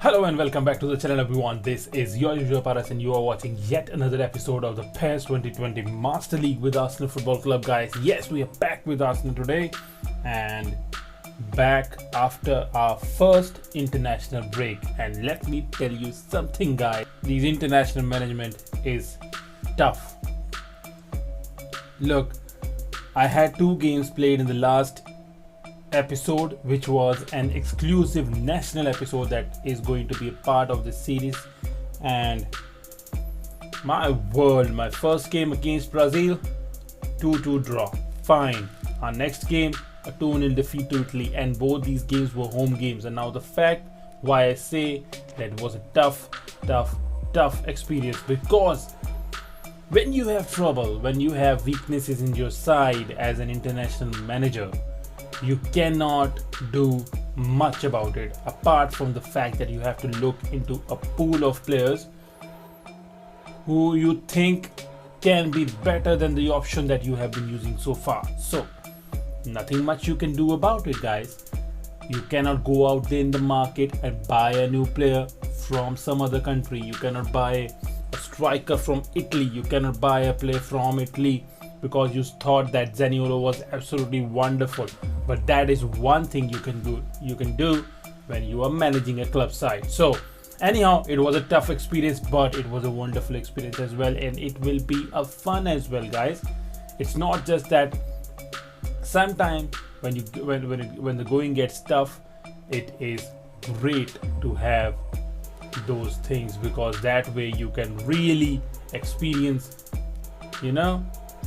Hello and welcome back to the channel everyone. This is your usual Paras and you are watching yet another episode of the PES 2020 Master League with Arsenal Football Club, guys. Yes, we are back with Arsenal today and back after our first international break. And let me tell you something, guys. These international management is tough. Look, I had 2 games played in the last episode, which was an exclusive national episode that is going to be a part of this series. And my first game against Brazil, 2-2 draw, fine. Our next game, a 2-0 defeat to Italy, and both these games were home games. And now the fact why I say that it was a tough experience, because when you have trouble, when you have weaknesses in your side as an international manager, you cannot do much about it apart from the fact that you have to look into a pool of players who you think can be better than the option that you have been using so far. So nothing much you can do about it, guys. You cannot go out there in the market and buy a new player from some other country. You cannot buy a striker from Italy. You cannot buy a player from Italy because you thought that Zaniolo was absolutely wonderful. But that is one thing you can do when you are managing a club side. So anyhow, it was a tough experience, but it was a wonderful experience as well, and it will be a fun as well, guys. It's not just that. Sometimes when the going gets tough, it is great to have those things, because that way you can really experience,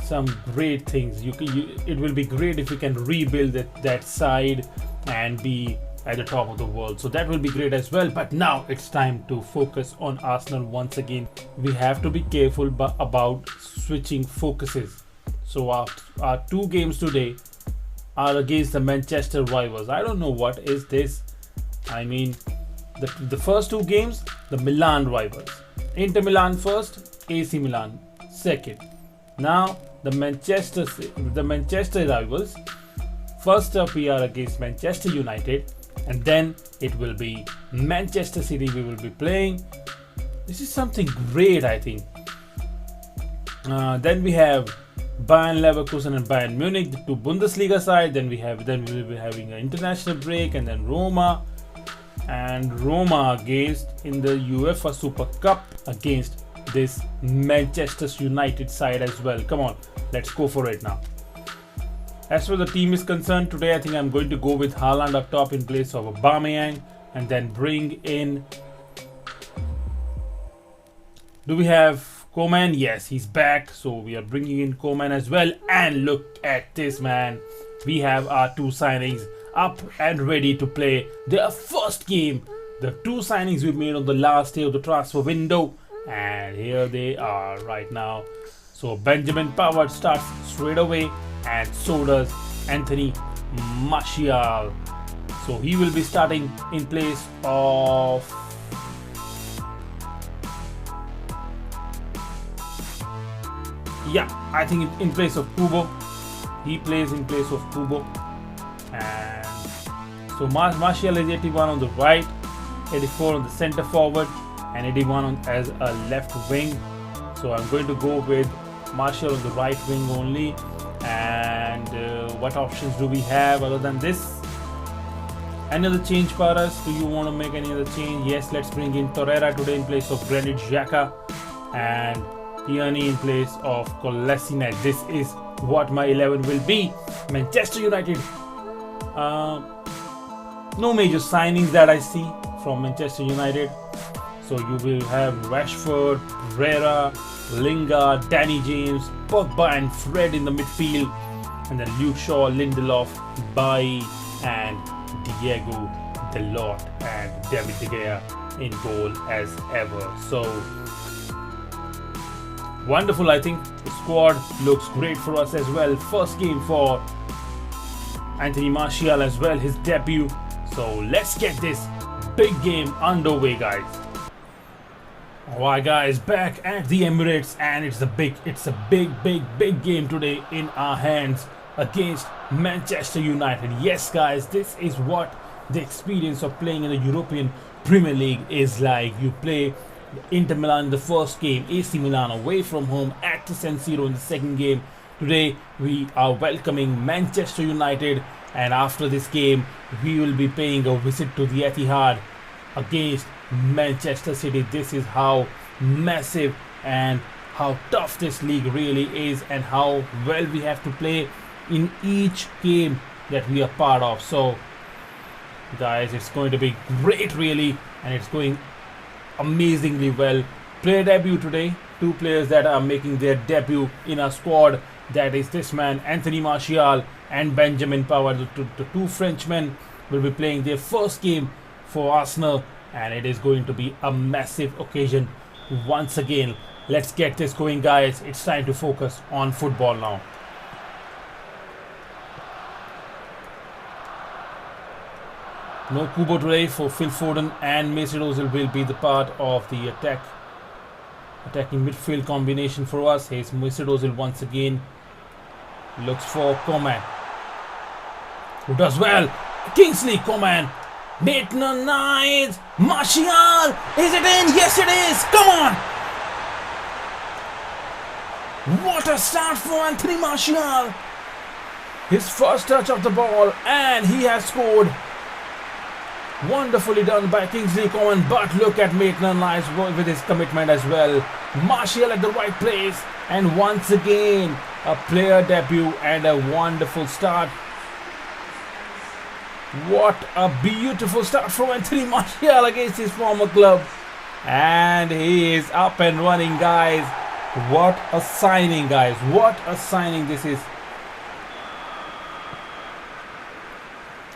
some great things. It will be great if you can rebuild that side and be at the top of the world. So that will be great as well. But now it's time to focus on Arsenal once again. We have to be careful about switching focuses. So our 2 games today are against the Manchester rivals. I don't know what is this. I mean, the first 2 games, the Milan rivals. Inter Milan first, AC Milan second. Now the Manchester rivals. First up we are against Manchester United, and then it will be Manchester City we will be playing. This is something great, I think. Then we have Bayern Leverkusen and Bayern Munich, the 2 Bundesliga side. Then we will be having an international break, and then Roma against in the UEFA Super Cup against this Manchester United side as well. Come on, let's go for it now. As for the team is concerned, today I think I'm going to go with Haaland up top in place of Aubameyang, and then bring in. Do we have Coman? Yes, he's back, so we are bringing in Coman as well. And look at this, man. We have our 2 signings up and ready to play their first game. The 2 signings we made on the last day of the transfer window, and here they are right now. So Benjamin Pavard starts straight away, and so does Anthony Martial. So he will be starting in place of I think in place of Kubo. He plays in place of Kubo. And so Martial is 81 on the right, 84 on the center forward, and 81 as a left wing. So I'm going to go with Martial on the right wing only. And what options do we have other than this? Any other change for us? Do you want to make any other change? Yes, let's bring in Torreira today in place of Granit Xhaka, and Tierney in place of Kolasinac. This is what my 11 will be. Manchester United. No major signings that I see from Manchester United. So you will have Rashford, Pereira, Lingard, Danny James, Pogba and Fred in the midfield, and then Luke Shaw, Lindelof, Bailly, and Diego Dalot, and David De Gea in goal as ever. So wonderful. I think the squad looks great for us as well. First game for Anthony Martial as well, his debut. So let's get this big game underway, guys. Alright guys, back at the Emirates, and it's a big game today in our hands against Manchester United. Yes guys, this is what the experience of playing in a European Premier League is like. You play Inter Milan in the first game, AC Milan away from home at the San Siro in the second game. Today we are welcoming Manchester United, and after this game we will be paying a visit to the Etihad against Manchester City. This is how massive and how tough this league really is, and how well we have to play in each game that we are part of. So guys, it's going to be great really, and it's going amazingly well. Player debut today, two players that are making their debut in our squad. That is this man Anthony Martial and Benjamin Pavard. The two Frenchmen will be playing their first game for Arsenal, and it is going to be a massive occasion once again. Let's get this going, guys. It's time to focus on football now. No Kubo today for Phil Foden, and Mesut Ozil will be the part of the attacking midfield combination for us. Here's Mesut Ozil once again. Looks for Coman, who does well. Kingsley Coman. Maitland-Niles. Martial. Is it in? Yes, it is. Come on. What a start for Anthony Martial. His first touch of the ball, and he has scored. Wonderfully done by Kingsley Coman, but look at Maitland-Niles with his commitment as well. Martial at the right place, and once again a player debut and a wonderful start. What a beautiful start from Anthony Martial against his former club, and he is up and running, guys. What a signing, guys. What a signing this is.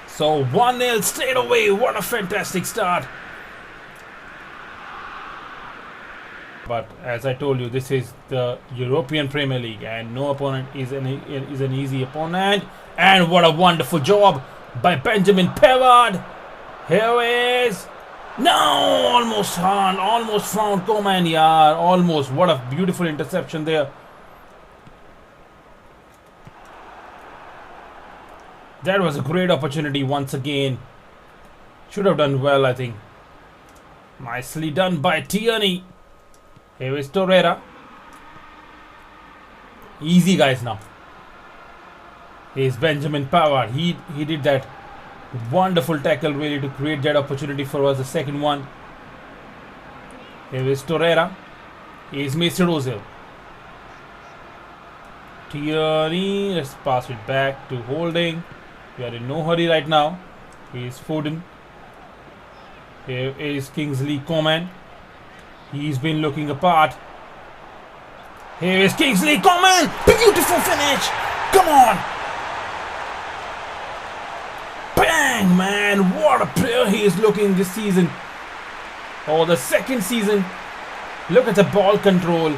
So 1-0 straight away. What a fantastic start. But as I told you, this is the European Premier League, and no opponent is an easy opponent. And what a wonderful job by Benjamin Pavard. Here is. No, almost found Coman. Yeah, almost. What a beautiful interception there. That was a great opportunity once again. Should have done well, I think. Nicely done by Tierney. Here is Torreira. Easy, guys, now. Here's Benjamin Pavard. He did that wonderful tackle really to create that opportunity for us. The second one. Here is Torreira. Here's Mesut Ozil. Tierney. Let's pass it back to Holding. We are in no hurry right now. Here's Foden. Here is Kingsley Coman. He's been looking apart. Here is Kingsley Coman. Beautiful finish. Come on. Bang, man. What a player he is looking this season. Oh, the second season. Look at the ball control.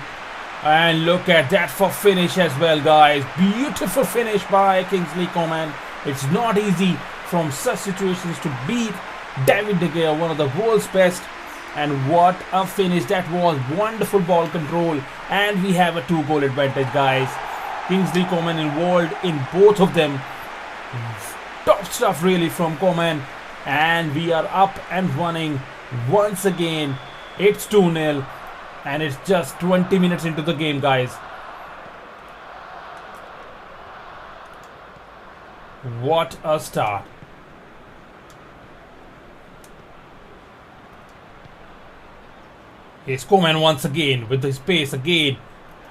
And look at that for finish as well, guys. Beautiful finish by Kingsley Coman. It's not easy from such situations to beat David De Gea, one of the world's best. And what a finish that was. Wonderful ball control. And we have a 2-goal advantage, guys. Kingsley Coman involved in both of them. Top stuff really from Coman. And we are up and running once again. It's 2-0. And it's just 20 minutes into the game, guys. What a start. Here's Coman once again with his pace again.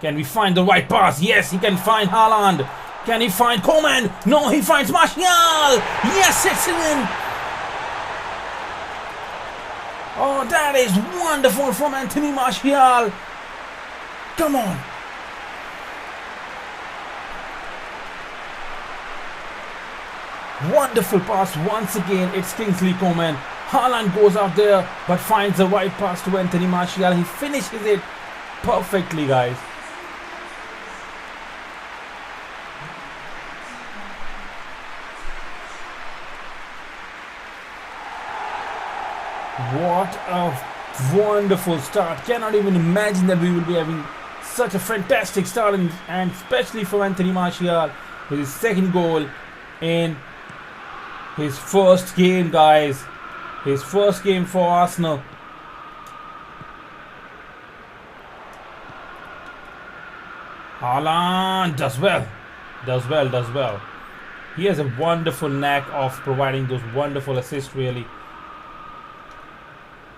Can we find the right pass? Yes, he can find Haaland. Can he find Coman? No, he finds Martial. Yes, it's in. Oh, that is wonderful from Anthony Martial. Come on. Wonderful pass once again. It's Kingsley Coman. Haaland goes out there but finds the right pass to Anthony Martial. He finishes it perfectly, guys. What a wonderful start. Cannot even imagine that we will be having such a fantastic start, and especially for Anthony Martial with his second goal in his first game, guys. His first game for Arsenal. Haaland does well. Does well. He has a wonderful knack of providing those wonderful assists, really.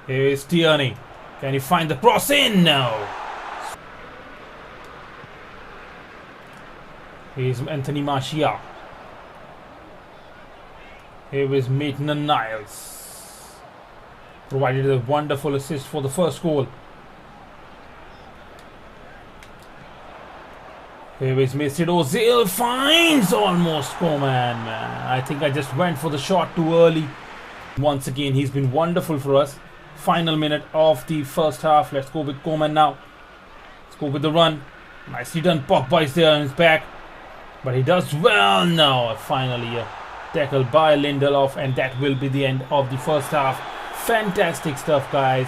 Here is Tierney. Can he find the cross in? No. Here's Anthony Martial. Here is Maitland-Niles. Provided a wonderful assist for the first goal. Here is Mesut Ozil, finds almost Coman, man. I think I just went for the shot too early. Once again, he's been wonderful for us. Final minute of the first half. Let's go with Coman now. Let's go with the run. Nicely done. Pogba is there on his back. But he does well now. Finally, a tackle by Lindelof. And that will be the end of the first half. Fantastic stuff, guys.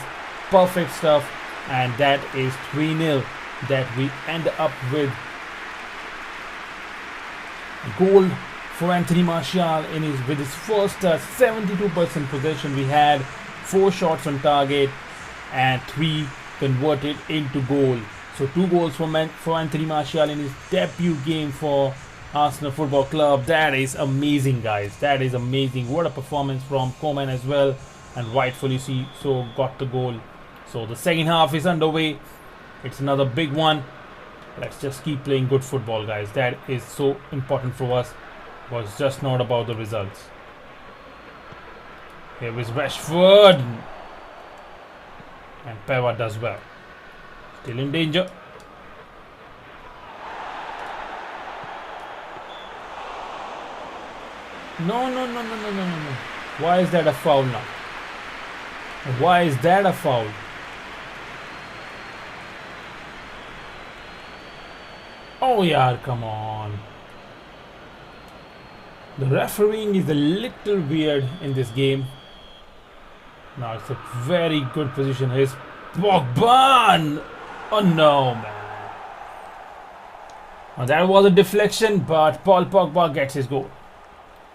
Perfect stuff. And that is 3-0 that we end up with. Goal for Anthony Martial with his first 72% possession. We had 4 shots on target and 3 converted into goal. So 2 goals for Anthony Martial in his debut game for Arsenal Football Club. That is amazing, guys. That is amazing. What a performance from Coman as well, and rightfully so got the goal. So the second half is underway. It's another big one. Let's just keep playing good football, guys. That is so important for us. It was just not about the results. Here is Rashford. And Peva does well. Still in danger. No. Why is that a foul now? Why is that a foul? Oh yeah, come on. The refereeing is a little weird in this game. Now it's a very good position. Here's Pogba. Oh no, man. Now that was a deflection, but Paul Pogba gets his goal.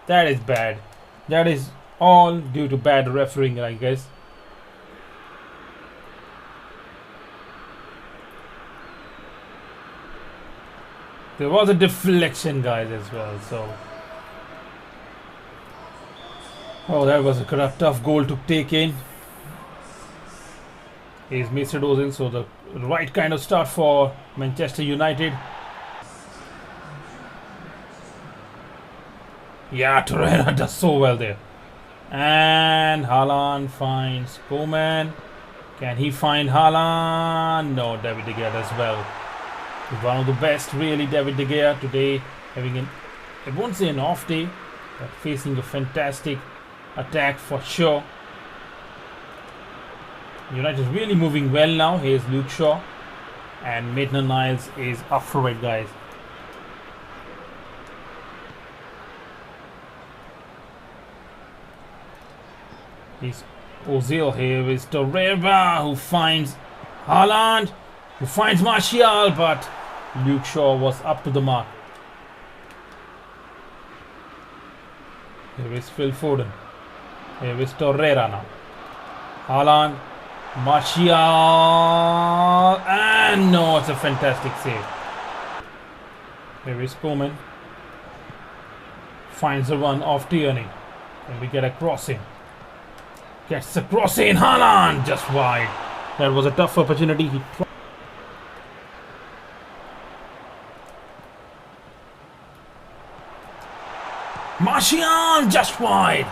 That is bad. That is all due to bad refereeing, I guess. There was a deflection, guys, as well. So, oh, that was a tough goal to take in. Here's Mesut Ozil, so the right kind of start for Manchester United. Yeah, Torreira does so well there. And Haaland finds Coman. Can he find Haaland? No, David De Gea does well. He's one of the best, really, David De Gea today, having I won't say an off day, but facing a fantastic attack for sure. United is really moving well now. Here's Luke Shaw, and Maitland-Niles is up for it, guys. He's Ozil. Here is Torreira, who finds Haaland, who finds Martial, but Luke Shaw was up to the mark. Here is Phil Foden. Here is Torreira now. Haaland, Martial, and no, it's a fantastic save. Here is Coman. Finds a run off Tierney. And we get a crossing. Gets a crossing. Haaland just wide. That was a tough opportunity. Martial just wide.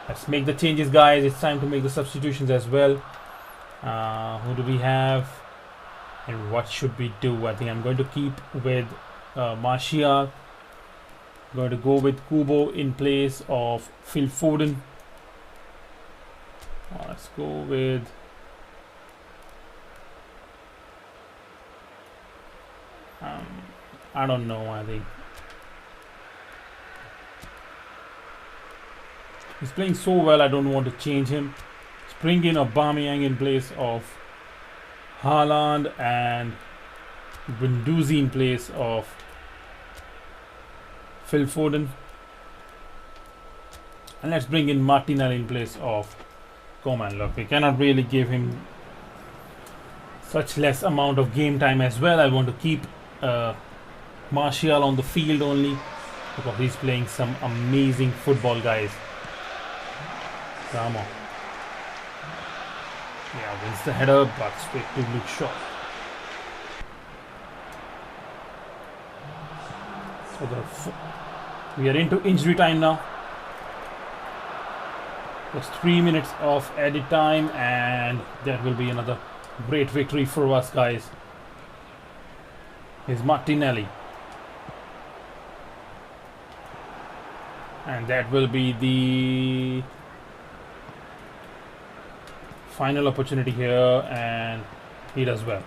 Let's make the changes, guys. It's time to make the substitutions as well. Who do we have? And what should we do? I think I'm going to keep with Martial. I'm going to go with Kubo in place of Phil Foden. Let's go with I don't know. I think he's playing so well. I don't want to change him. Let's bring in Aubameyang in place of Haaland and Guendouzi in place of Phil Foden. And let's bring in Martinelli in place of Coman. Look, we cannot really give him such less amount of game time as well. I want to keep Martial on the field only because he's playing some amazing football, guys. Come on. Yeah, wins the header, but straight to Luke Shaw. So we are into injury time now. Just 3 minutes of added time, and that will be another great victory for us, guys. Here's Martinelli. And that will be the final opportunity here, and he does well.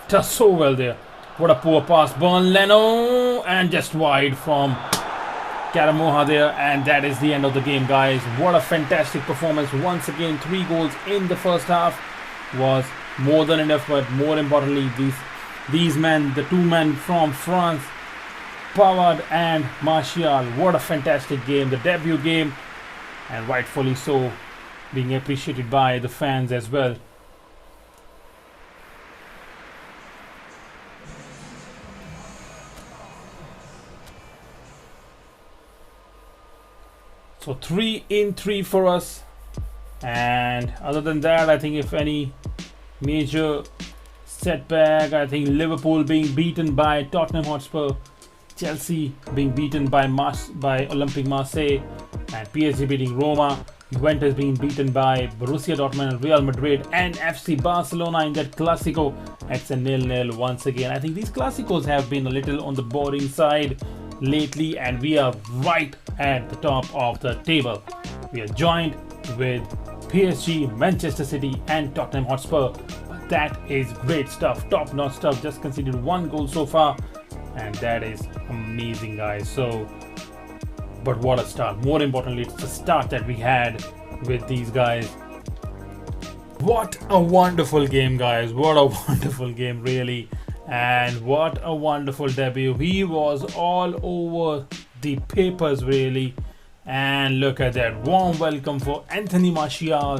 Does so well there. What a poor pass. Burn Leno, and just wide from Karamoha there, and that is the end of the game, guys. What a fantastic performance. Once again, 3 goals in the first half was more than enough, but more importantly, these men, the 2 men from France, Pavard and Martial, what a fantastic game, the debut game, and rightfully so, being appreciated by the fans as well. So 3 in 3 for us, and other than that, I think if any major setback, I think Liverpool being beaten by Tottenham Hotspur, Chelsea being beaten by Olympique Marseille, and PSG beating Roma, Juventus being beaten by Borussia Dortmund and Real Madrid, and FC Barcelona in that Clásico. It's a 0-0 once again. I think these Clásicos have been a little on the boring side lately, and we are right at the top of the table. We are joined with PSG, Manchester City and Tottenham Hotspur. But that is great stuff, top-notch stuff. Just conceded 1 goal so far, and that is amazing, guys. So, but what a start. More importantly, it's the start that we had with these guys. What a wonderful game, guys. What a wonderful game, really. And what a wonderful debut. He was all over the papers, really. And look at that. Warm welcome for Anthony Martial.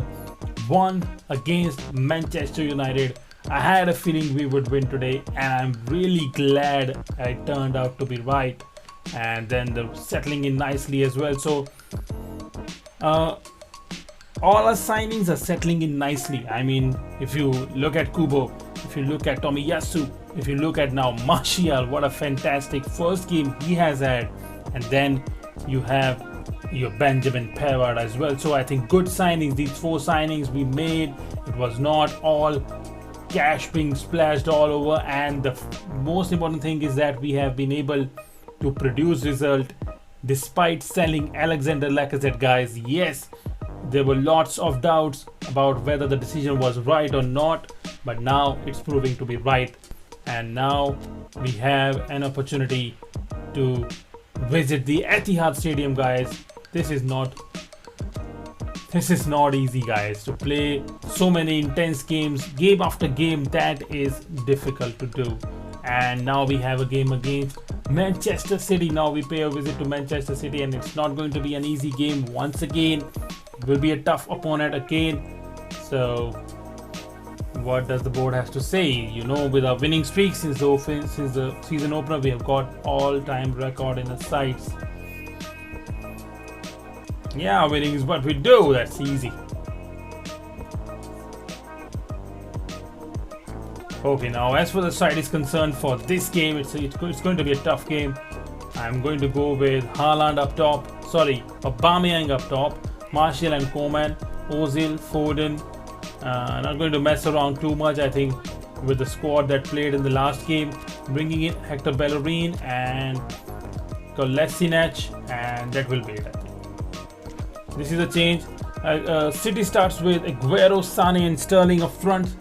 1 against Manchester United. I had a feeling we would win today, and I'm really glad it turned out to be right. And then the settling in nicely as well. So all our signings are settling in nicely. I mean, if you look at Kubo, if you look at Tomiyasu, if you look at now Martial, what a fantastic first game he has had. And then you have your Benjamin Pavard as well. So I think good signings. These 4 signings we made, it was not all cash being splashed all over. And the most important thing is that we have been able to produce result despite selling Alexander Lacazette, guys. Yes, there were lots of doubts about whether the decision was right or not, but now it's proving to be right. And now we have an opportunity to visit the Etihad Stadium, guys. This is not easy, guys. To play so many intense games, game after game, that is difficult to do. And now we have a game against Manchester City. Now we pay a visit to Manchester City, and it's not going to be an easy game once again. It will be a tough opponent again. So what does the board have to say? You know, with our winning streak since the season opener, we have got all-time record in the sights. Yeah, winning is what we do. That's easy. Okay, now as for the side is concerned for this game, it's going to be a tough game. I'm going to go with Haaland up top. Sorry, Aubameyang up top. Martial and Coman, Ozil, Foden. Not going to mess around too much, I think, with the squad that played in the last game. Bringing in Hector Bellerin and Kolasinac, and that will be it, I think. This is a change. City starts with Aguero, Sane and Sterling up front,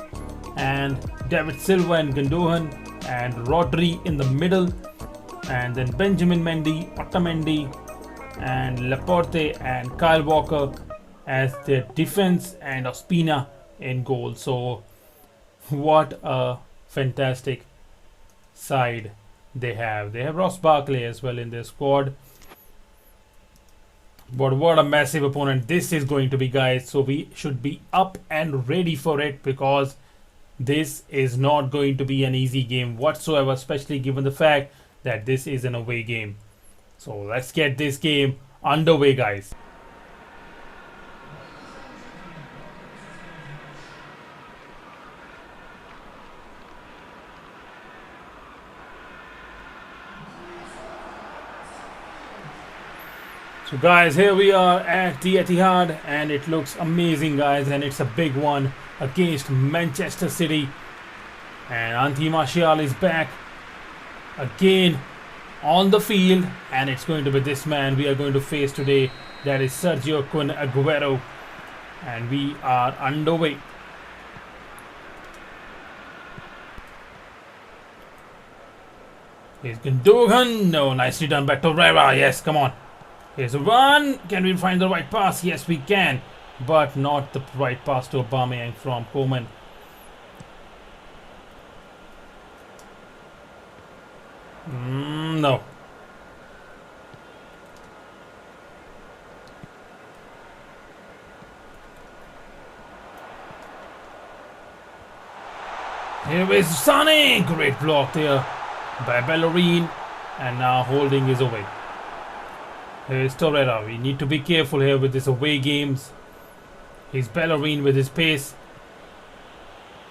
and David Silva and Gundogan and Rodri in the middle, and then Benjamin Mendy, Otamendi and Laporte and Kyle Walker as their defense, and Ospina in goal. So what a fantastic side they have. They have Ross Barkley as well in their squad. But what a massive opponent this is going to be, guys. So we should be up and ready for it, because this is not going to be an easy game whatsoever, especially given the fact that this is an away game. So let's get this game underway, guys. So guys, here we are at the Etihad, and it looks amazing, guys, and it's a big one against Manchester City. And Anthony Martial is back again on the field, and it's going to be this man we are going to face today. That is Sergio Kun Aguero, and we are underway. Here's Gundogan. No, nicely done by Torreira. Yes, come on. Here's a run. Can we find the right pass? Yes, we can. But not the right pass to Aubameyang from Coman. No. Here is Sané. Great block there by Bellerin. And now holding is away. Here's Torreira. We need to be careful here with this away games. Here's Bellerin with his pace.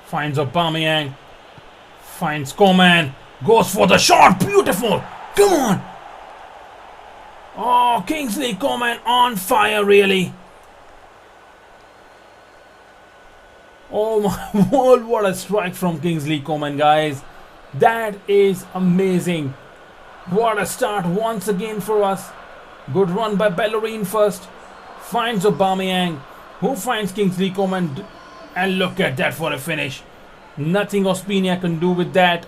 Finds Aubameyang. Finds Coman. Goes for the shot. Beautiful. Come on. Oh, Kingsley Coman on fire, really. Oh my word, what a strike from Kingsley Coman, guys. That is amazing. What a start once again for us. Good run by Bellerin first. Finds Aubameyang, who finds Kingsley Coman. And look at that for a finish. Nothing Ospina can do with that.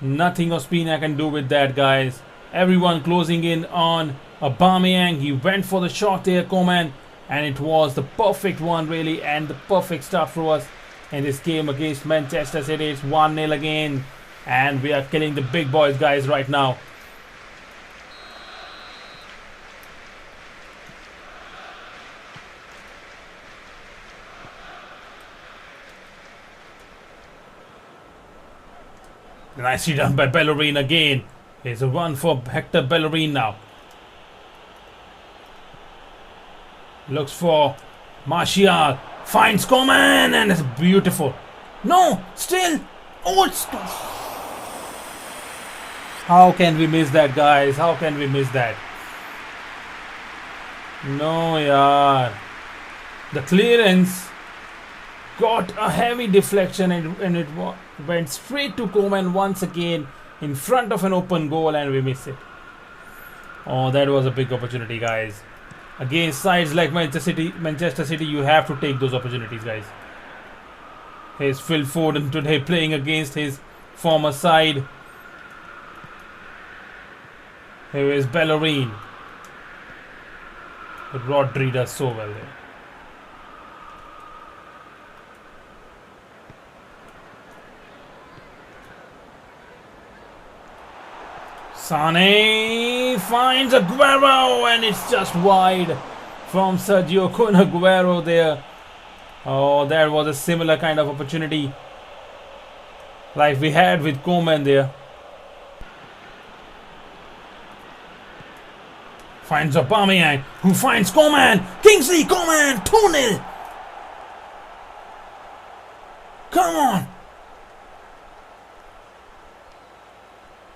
Nothing Ospina can do with that, guys. Everyone closing in on Aubameyang. He went for the shot there, Coman. And it was the perfect one, really. And the perfect start for us in this game against Manchester City. It's 1-0 again. And we are killing the big boys, guys, right now. Nicely done by Bellerin again. Here's a run for Hector Bellerin now. Looks for Martial. Finds Coman, and it's beautiful. No, still. Oh, it's... How can we miss that, guys? How can we miss that? No, yaar. The clearance got a heavy deflection, and it went straight to Coman once again in front of an open goal, and we miss it. Oh, that was a big opportunity, guys. Against sides like Manchester City, you have to take those opportunities, guys. Here's Phil Foden today playing against his former side. Here is Bellerin. But Rodri does so well there. Sané finds Aguero, and it's just wide from Sergio Kun Aguero there. Oh, that was a similar kind of opportunity like we had with Coman there. Finds Aubameyang, who finds Coman. Kingsley Coman, 2-0. Come on.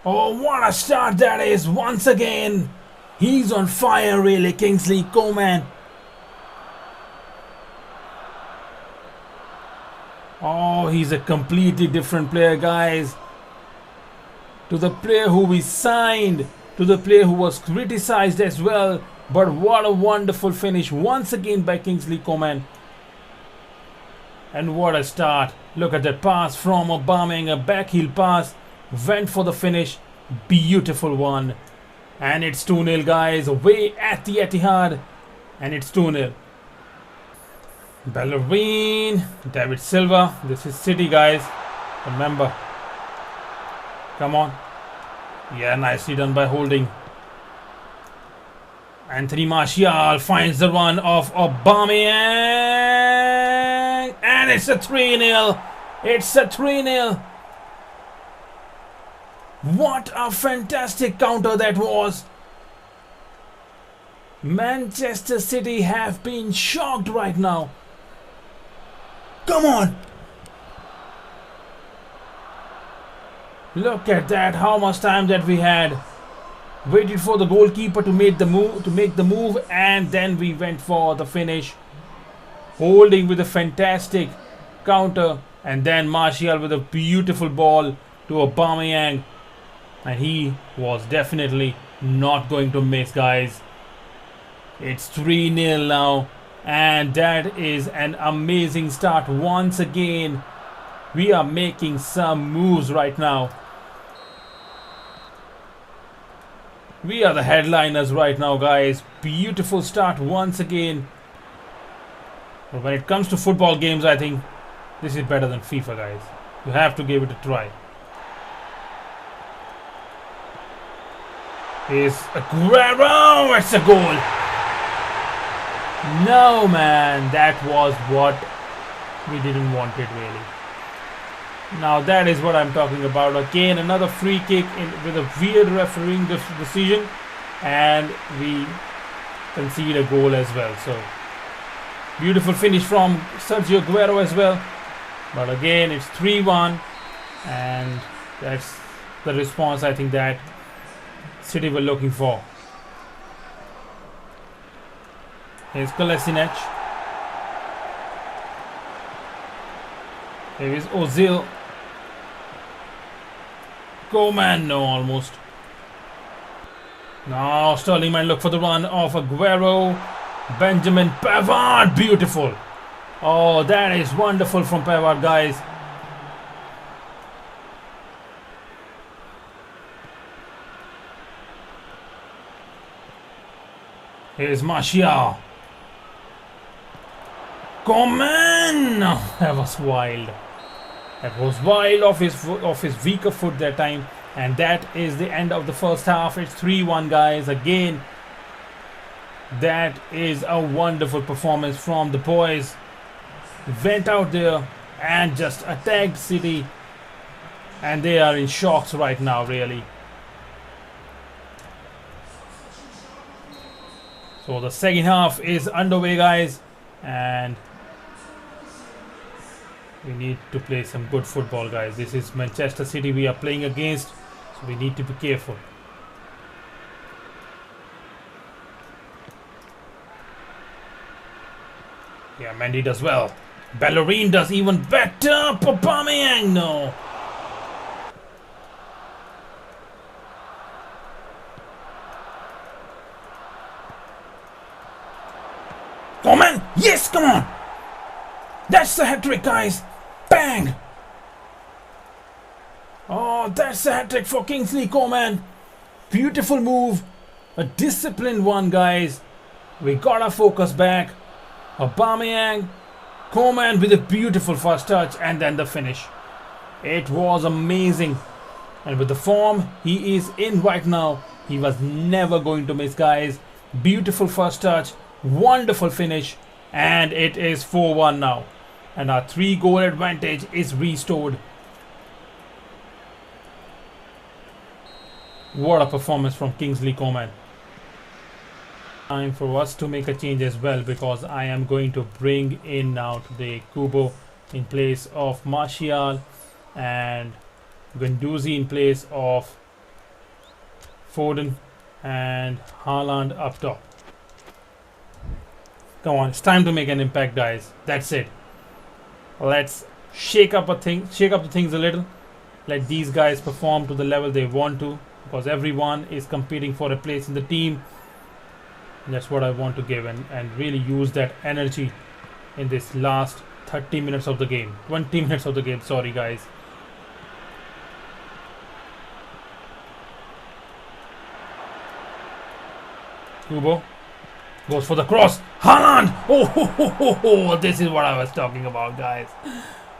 Oh, what a start that is. Once again, he's on fire, really, Kingsley Coman. Oh, he's a completely different player, guys. To the player who we signed, to the player who was criticized as well. But what a wonderful finish once again by Kingsley Coman. And what a start. Look at that pass from Aubameyang, a backheel pass. Went for the finish. Beautiful one. And it's 2-0, guys. Away at the Etihad. And it's 2-0. Bellerin. David Silva. This is City, guys. Remember. Come on. Yeah, nicely done by holding. Anthony Martial finds the run of Aubameyang, and it's a 3-0. It's a 3-0. What a fantastic counter that was. Manchester City have been shocked right now. Come on. Look at that, how much time that we had. Waited for the goalkeeper to make the move, and then we went for the finish. Holding with a fantastic counter, and then Martial with a beautiful ball to Aubameyang, and he was definitely not going to miss, guys. It's 3-0 now, and that is an amazing start once again. We are making some moves right now. We are the headliners right now, guys. Beautiful start once again. But when it comes to football games, I think this is better than FIFA, guys. You have to give it a try. Here's Aguero. It's a goal. No, man. That was what we didn't want it, really. Now that is what I'm talking about. Again, another free kick with a weird refereeing decision, and we concede a goal as well. So beautiful finish from Sergio Aguero as well. But again, it's 3-1, and that's the response I think that City were looking for. Here's Kolasinac. Here is Ozil. Coman, no, almost. Now Sterling might look for the run of Aguero. Benjamin Pavard, beautiful. Oh, that is wonderful from Pavard, guys. Here's Martial. Coman! That was wild. That was wild off his weaker foot that time. And that is the end of the first half. It's 3-1, guys. Again, that is a wonderful performance from the boys. Went out there and just attacked City. And they are in shocks right now, really. So the second half is underway, guys. And we need to play some good football, guys. This is Manchester City we are playing against, so we need to be careful. Yeah, Mendy does well. Bellerin does even better. Aubameyang, no. Come on! Yes, come on! That's the hat-trick, guys! Bang! Oh, that's a hat-trick for Kingsley Coman. Beautiful move. A disciplined one, guys. We got our focus back. Aubameyang, Coman with a beautiful first touch, and then the finish. It was amazing. And with the form he is in right now, he was never going to miss, guys. Beautiful first touch. Wonderful finish. And it is 4-1 now. And our 3-goal advantage is restored. What a performance from Kingsley Coman. Time for us to make a change as well, because I am going to bring in now today Kubo in place of Martial and Guendouzi in place of Foden and Haaland up top. Come on, it's time to make an impact, guys. That's it. Let's shake up the things a little. Let these guys perform to the level they want to, because everyone is competing for a place in the team. And that's what I want to give, and really use that energy in this last 30 minutes of the game. 20 minutes of the game, sorry guys. Kubo goes for the cross. Haaland! Oh, this is what I was talking about, guys.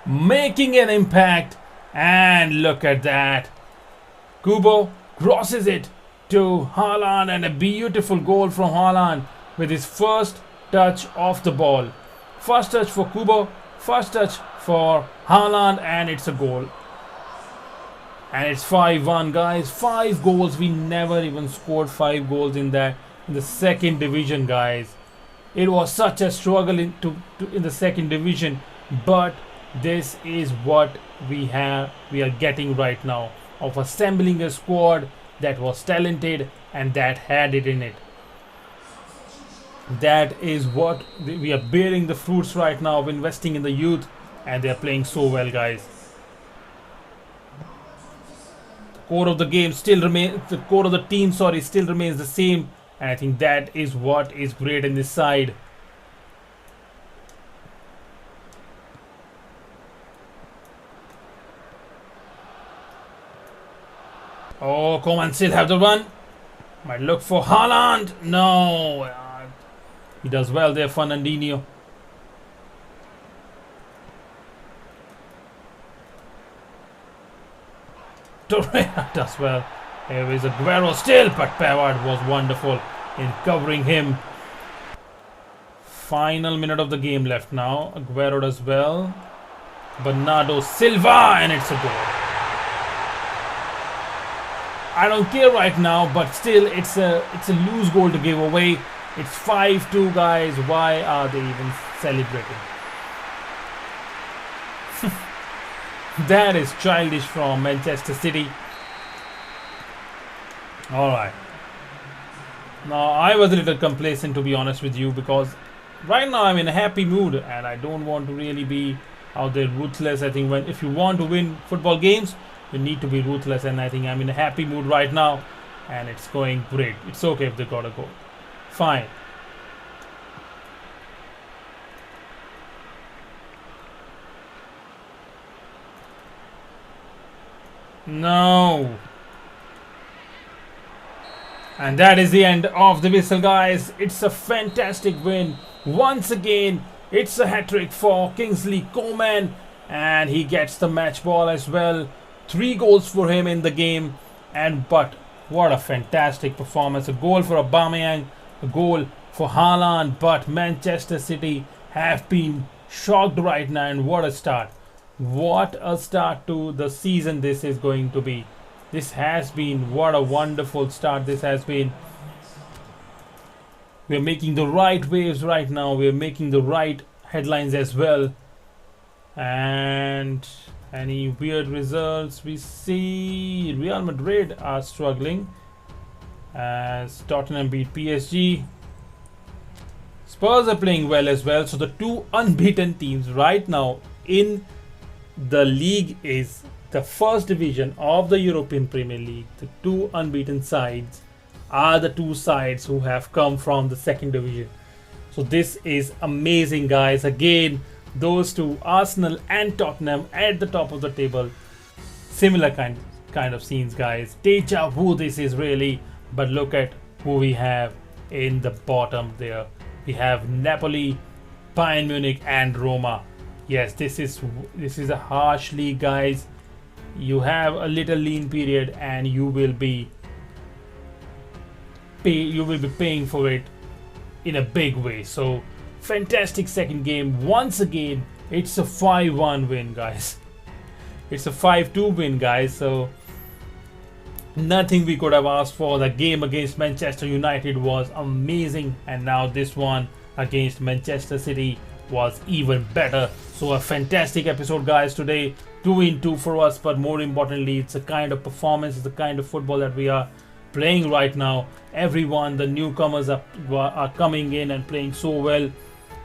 Making an impact. And look at that. Kubo crosses it to Haaland, and a beautiful goal from Haaland with his first touch of the ball. First touch for Kubo, first touch for Haaland, and it's a goal. And it's 5-1, guys. 5 goals. We never even scored 5 goals in the second division, guys. It was such a struggle in the second division, but this is what we are getting right now, of assembling a squad that was talented and that had it in it. That is what we are bearing the fruits right now of investing in the youth, and they are playing so well, guys. The core of the game still remains, the core of the team, still remains the same, and I think that is what is great in this side. Oh, Coman still have the run. Might look for Haaland. No. He does well there, Fernandinho. Torreira does well. Here is Aguero still, but Pavard was wonderful in covering him. Final minute of the game left now. Aguero does well. Bernardo Silva, and it's a goal. I don't care right now, but still it's a loose goal to give away. It's 5-2, guys. Why are they even celebrating? That is childish from Manchester City. Alright. Now, I was a little complacent, to be honest with you, because right now I'm in a happy mood and I don't want to really be out there ruthless. I think if you want to win football games, you need to be ruthless, and I think I'm in a happy mood right now and it's going great. It's okay if they got a goal. Fine. No. And that is the end of the whistle, guys. It's a fantastic win. Once again, it's a hat-trick for Kingsley Coman, and he gets the match ball as well. 3 goals for him in the game, but what a fantastic performance. A goal for Aubameyang, a goal for Haaland, but Manchester City have been shocked right now, and what a start. What a start to the season this is going to be. This has been, what a wonderful start this has been. We're making the right waves right now. We're making the right headlines as well. And any weird results? We see Real Madrid are struggling as Tottenham beat PSG. Spurs are playing well as well. So the 2 unbeaten teams right now in the league is the first division of the European Premier League. The 2 unbeaten sides are the 2 sides who have come from the second division. So this is amazing, guys. Again, those 2, Arsenal and Tottenham, at the top of the table. Similar kind of scenes, guys. Deja vu this is really. But look at who we have in the bottom there. We have Napoli, Bayern Munich and Roma. Yes, this is a harsh league, guys. You have a little lean period and you will be paying for it in a big way. So fantastic second game. Once again, it's a 5-1 win, guys. It's a 5-2 win, guys. So nothing we could have asked for. The game against Manchester United was amazing, and now this one against Manchester City was even better. So a fantastic episode, guys, today. 2-2 for us, but more importantly, it's a kind of performance, it's the kind of football that we are playing right now. Everyone, the newcomers are coming in and playing so well.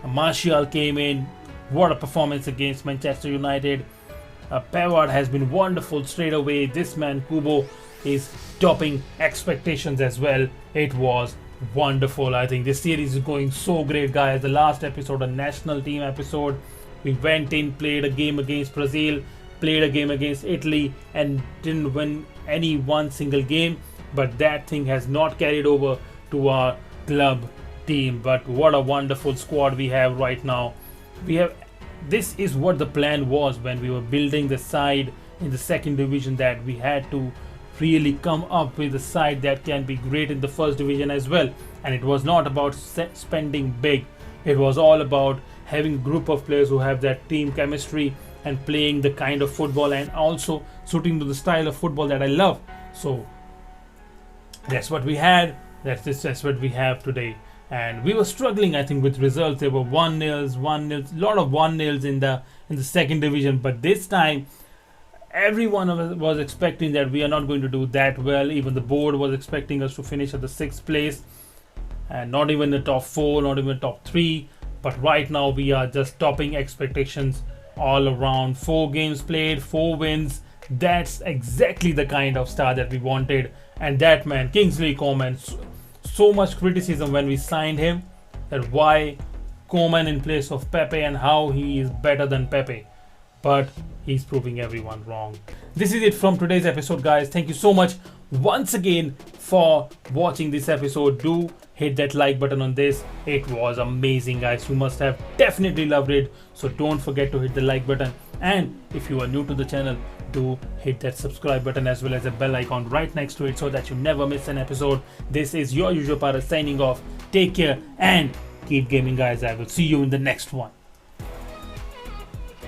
Martial came in. What a performance against Manchester United. Pavard has been wonderful straight away. This man Kubo is topping expectations as well. It was wonderful. I think this series is going so great, guys. The last episode, a national team episode, we went in, played a game against Brazil, played a game against Italy, and didn't win any one single game. But that thing has not carried over to our club team. But what a wonderful squad we have right now. This is what the plan was when we were building the side in the second division, that we had to really come up with a side that can be great in the first division as well. And it was not about spending big, it was all about having a group of players who have that team chemistry and playing the kind of football and also suiting to the style of football that I love. So that's what we had. That's what we have today. And we were struggling, I think, with results. There were 1-0s, a lot of 1-0s in the second division. But this time, everyone was expecting that we are not going to do that well. Even the board was expecting us to finish at the 6th place, and not even the top 4, not even the top 3. But right now, we are just topping expectations all around. 4 games played, 4 wins. That's exactly the kind of star that we wanted. And that man, Kingsley Coman, so much criticism when we signed him, that why Coman in place of Pepe and how he is better than Pepe. But he's proving everyone wrong. This is it from today's episode, guys. Thank you so much once again for watching this episode. Do hit that like button on this. It was amazing, guys. You must have definitely loved it. So don't forget to hit the like button. And if you are new to the channel, do hit that subscribe button as well as a bell icon right next to it so that you never miss an episode. This is your usual Paras signing off. Take care and keep gaming, guys. I will see you in the next one.